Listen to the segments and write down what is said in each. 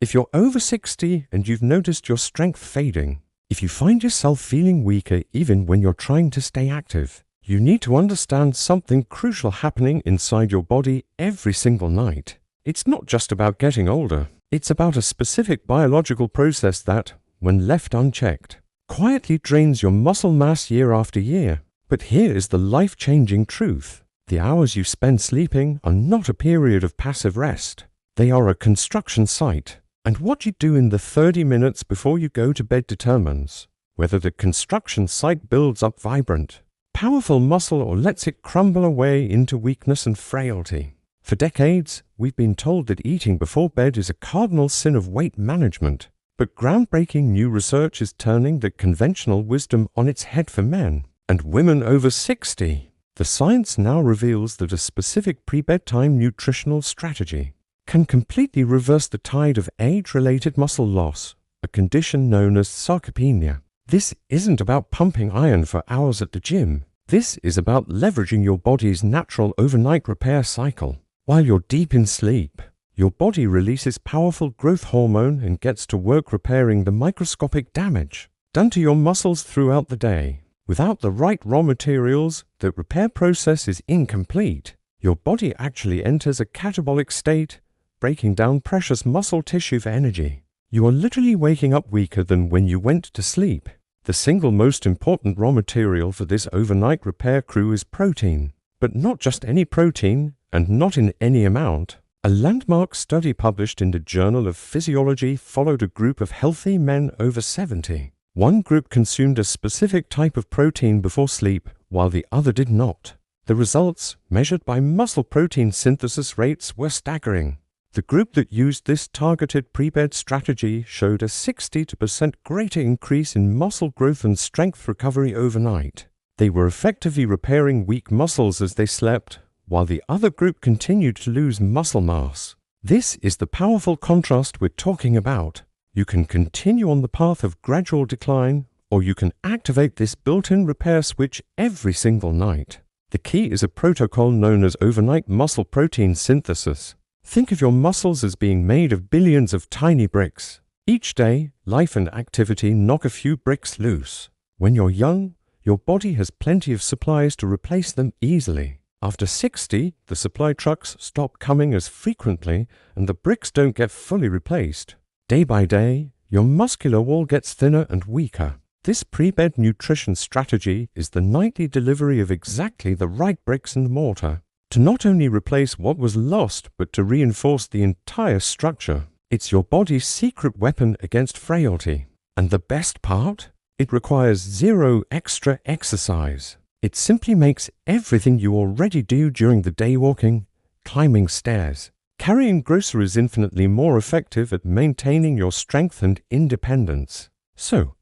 If you're over 60 and you've noticed your strength fading, if you find yourself feeling weaker even when you're trying to stay active, you need to understand something crucial happening inside your body every single night. It's not just about getting older. It's about a specific biological process that, when left unchecked, quietly drains your muscle mass year after year. But here is the life-changing truth. The hours you spend sleeping are not a period of passive rest. They are a construction site. And what you do in the 30 minutes before you go to bed determines whether the construction site builds up vibrant, powerful muscle or lets it crumble away into weakness and frailty. For decades, we've been told that eating before bed is a cardinal sin of weight management. But groundbreaking new research is turning the conventional wisdom on its head for men and women over 60. The science now reveals that a specific pre-bedtime nutritional strategy can completely reverse the tide of age-related muscle loss, a condition known as sarcopenia. This isn't about pumping iron for hours at the gym. This is about leveraging your body's natural overnight repair cycle. While you're deep in sleep, your body releases powerful growth hormone and gets to work repairing the microscopic damage done to your muscles throughout the day. Without the right raw materials, the repair process is incomplete. Your body actually enters a catabolic state, breaking down precious muscle tissue for energy. You are literally waking up weaker than when you went to sleep. The single most important raw material for this overnight repair crew is protein. But not just any protein, and not in any amount. A landmark study published in the Journal of Physiology followed a group of healthy men over 70. One group consumed a specific type of protein before sleep, while the other did not. The results, measured by muscle protein synthesis rates, were staggering. The group that used this targeted pre-bed strategy showed a 60% greater increase in muscle growth and strength recovery overnight. They were effectively repairing weak muscles as they slept, while the other group continued to lose muscle mass. This is the powerful contrast we're talking about. You can continue on the path of gradual decline, or you can activate this built-in repair switch every single night. The key is a protocol known as overnight muscle protein synthesis. Think of your muscles as being made of billions of tiny bricks. Each day, life and activity knock a few bricks loose. When you're young, your body has plenty of supplies to replace them easily. After 60, the supply trucks stop coming as frequently and the bricks don't get fully replaced. Day by day, your muscular wall gets thinner and weaker. This pre-bed nutrition strategy is the nightly delivery of exactly the right bricks and mortar to not only replace what was lost, but to reinforce the entire structure. It's your body's secret weapon against frailty. And the best part? It requires zero extra exercise. It simply makes everything you already do during the day walking, climbing stairs, carrying groceries infinitely more effective at maintaining your strength and independence. So,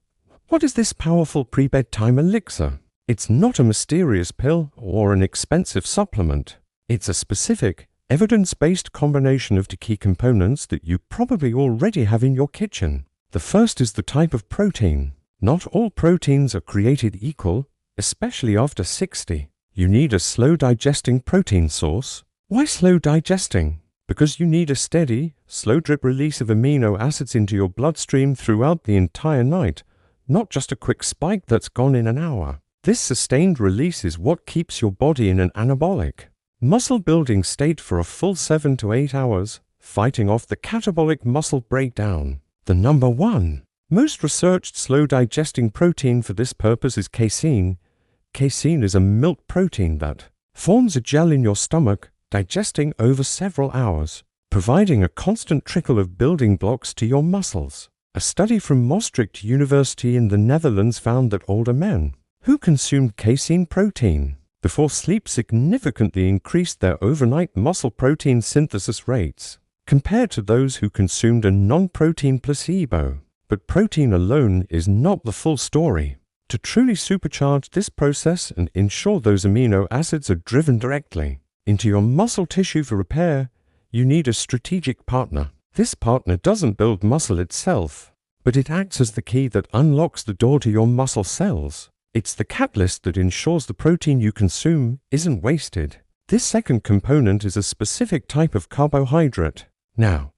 what is this powerful pre-bedtime elixir? It's not a mysterious pill or an expensive supplement. It's a specific, evidence-based combination of the key components that you probably already have in your kitchen. The first is the type of protein. Not all proteins are created equal, especially after 60. You need a slow-digesting protein source. Why slow digesting? Because you need a steady, slow-drip release of amino acids into your bloodstream throughout the entire night, not just a quick spike that's gone in an hour. This sustained release is what keeps your body in an anabolic, muscle-building state for a full 7 to 8 hours, fighting off the catabolic muscle breakdown. The number one most researched slow-digesting protein for this purpose is casein. Casein is a milk protein that forms a gel in your stomach, digesting over several hours, providing a constant trickle of building blocks to your muscles. A study from Maastricht University in the Netherlands found that older men who consumed casein protein before sleep significantly increased their overnight muscle protein synthesis rates compared to those who consumed a non-protein placebo. But protein alone is not the full story. To truly supercharge this process and ensure those amino acids are driven directly into your muscle tissue for repair, you need a strategic partner. This partner doesn't build muscle itself, but it acts as the key that unlocks the door to your muscle cells. It's the catalyst that ensures the protein you consume isn't wasted. This second component is a specific type of carbohydrate. Now,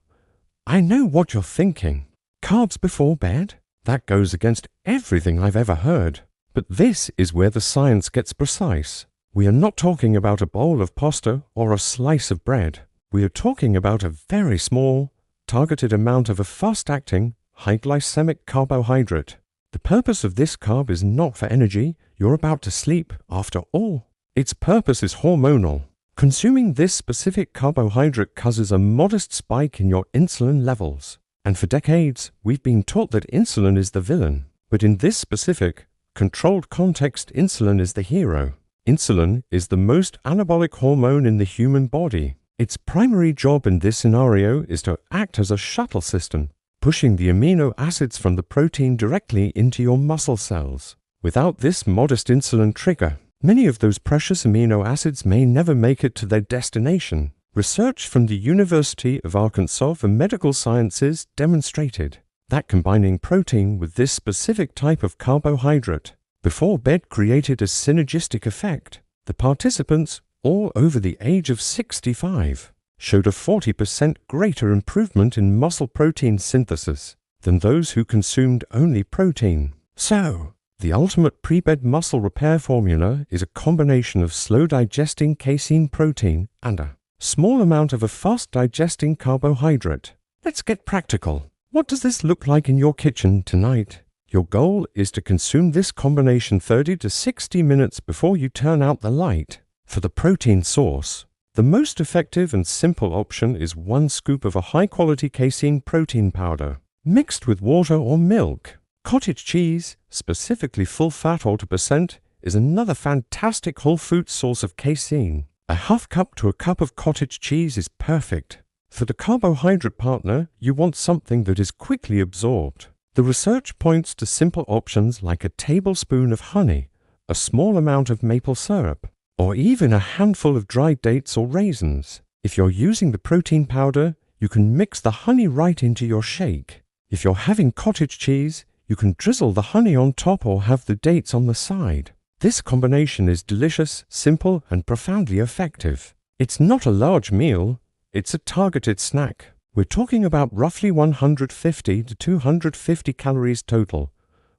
I know what you're thinking. Carbs before bed? That goes against everything I've ever heard. But this is where the science gets precise. We are not talking about a bowl of pasta or a slice of bread. We are talking about a very small, targeted amount of a fast-acting, high-glycemic carbohydrate. The purpose of this carb is not for energy. You're about to sleep, after all. Its purpose is hormonal. Consuming this specific carbohydrate causes a modest spike in your insulin levels. And for decades, we've been taught that insulin is the villain. But in this specific, controlled context, insulin is the hero. Insulin is the most anabolic hormone in the human body. Its primary job in this scenario is to act as a shuttle system, pushing the amino acids from the protein directly into your muscle cells. Without this modest insulin trigger, many of those precious amino acids may never make it to their destination. Research from the University of Arkansas for Medical Sciences demonstrated that combining protein with this specific type of carbohydrate before bed created a synergistic effect. The participants, all over the age of 65, showed a 40% greater improvement in muscle protein synthesis than those who consumed only protein. So, the ultimate pre-bed muscle repair formula is a combination of slow-digesting casein protein and a small amount of a fast-digesting carbohydrate. Let's get practical. What does this look like in your kitchen tonight? Your goal is to consume this combination 30 to 60 minutes before you turn out the light. For the protein source, the most effective and simple option is 1 scoop of a high-quality casein protein powder, mixed with water or milk. Cottage cheese, specifically full fat or 2%, is another fantastic whole food source of casein. A half cup to a cup of cottage cheese is perfect. For the carbohydrate partner, you want something that is quickly absorbed. The research points to simple options like a tablespoon of honey, a small amount of maple syrup, or even a handful of dried dates or raisins. If you're using the protein powder, you can mix the honey right into your shake. If you're having cottage cheese, you can drizzle the honey on top or have the dates on the side. This combination is delicious, simple, and profoundly effective. It's not a large meal, it's a targeted snack. We're talking about roughly 150 to 250 calories total,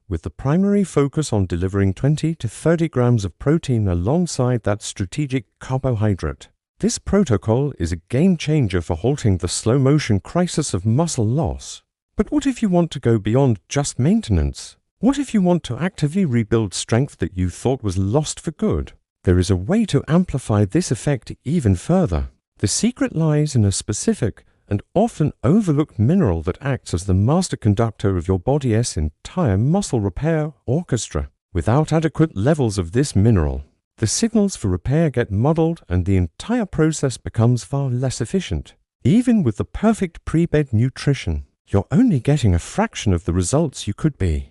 with the primary focus on delivering 20 to 30 grams of protein alongside that strategic carbohydrate. This protocol is a game changer for halting the slow-motion crisis of muscle loss. But what if you want to go beyond just maintenance? What if you want to actively rebuild strength that you thought was lost for good? There is a way to amplify this effect even further. The secret lies in a specific and often overlooked mineral that acts as the master conductor of your body's entire muscle repair orchestra. Without adequate levels of this mineral, the signals for repair get muddled and the entire process becomes far less efficient. Even with the perfect pre-bed nutrition, you're only getting a fraction of the results you could be.